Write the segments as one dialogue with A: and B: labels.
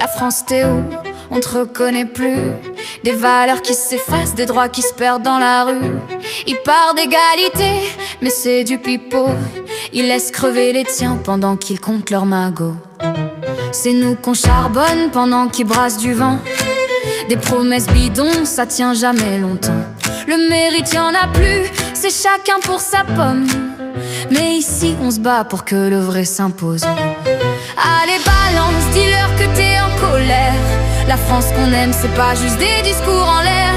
A: La France t'es où? On te reconnaît plus. Des valeurs qui s'effacent, des droits qui se perdent dans la rue. Ils parlent d'égalité, mais c'est du pipeau. Ils laissent crever les tiens pendant qu'ils comptent leurs magots. C'est nous qu'on charbonne pendant qu'ils brassent du vent. Des promesses bidons, ça tient jamais longtemps. Le mérite y'en a plus, c'est chacun pour sa pomme. Mais ici on se bat pour que le vrai s'impose. Allez balance, dis-leur que t'es en colère. La France qu'on aime, c'est pas juste des discours en l'air.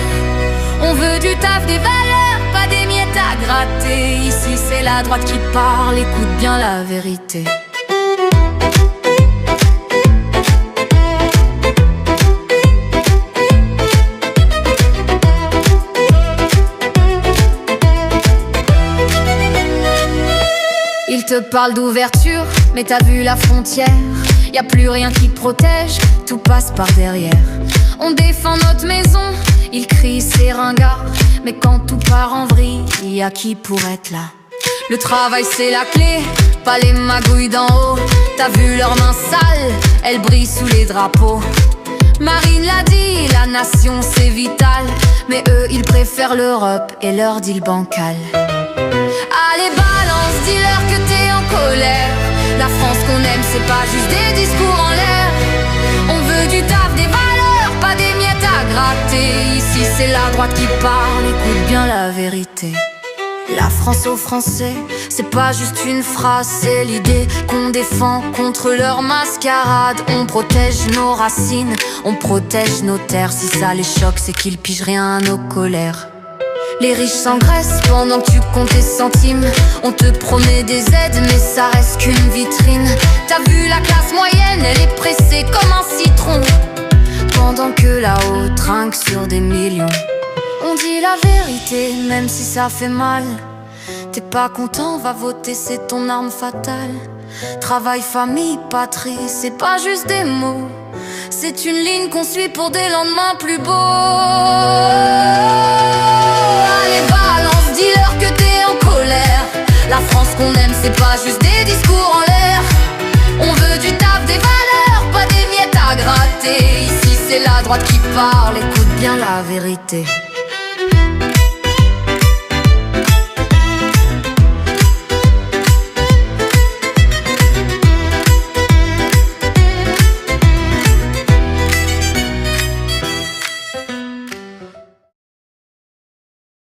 A: On veut du taf, des valeurs, pas des miettes à gratter. Ici c'est la droite qui parle, écoute bien la vérité. Ils te parlent d'ouverture, mais t'as vu la frontière. Y a plus rien qui protège, tout passe par derrière. On défend notre maison, ils crient c'est ringard. Mais quand tout part en vrille, y a qui pour être là? Le travail c'est la clé, pas les magouilles d'en haut. T'as vu leurs mains sales, elles brillent sous les drapeaux. Marine l'a dit, la nation c'est vital. Mais eux ils préfèrent l'Europe et leur deal bancal. Allez balance, dis-leur que t'es en colère. La France qu'on aime, c'est pas juste des discours en l'air. On veut du taf, des valeurs, pas des miettes à gratter. Ici c'est la droite qui parle, écoute bien la vérité. La France aux Français, c'est pas juste une phrase, c'est l'idée qu'on défend contre leur mascarade. On protège nos racines, on protège nos terres. Si ça les choque, c'est qu'ils pigent rien à nos colères. Les riches s'engraissent pendant que tu comptes tes centimes. On te promet des aides mais ça reste qu'une vitrine. T'as vu la classe moyenne, elle est pressée comme un citron, pendant que là-haut trinque sur des millions. On dit la vérité même si ça fait mal. T'es pas content, va voter, c'est ton arme fatale. Travail, famille, patrie, c'est pas juste des mots. C'est une ligne qu'on suit pour des lendemains plus beaux. Allez balance, dis-leur que t'es en colère. La France qu'on aime, c'est pas juste des discours en l'air. On veut du taf, des valeurs, pas des miettes à gratter. Ici c'est la droite qui parle, écoute bien la vérité.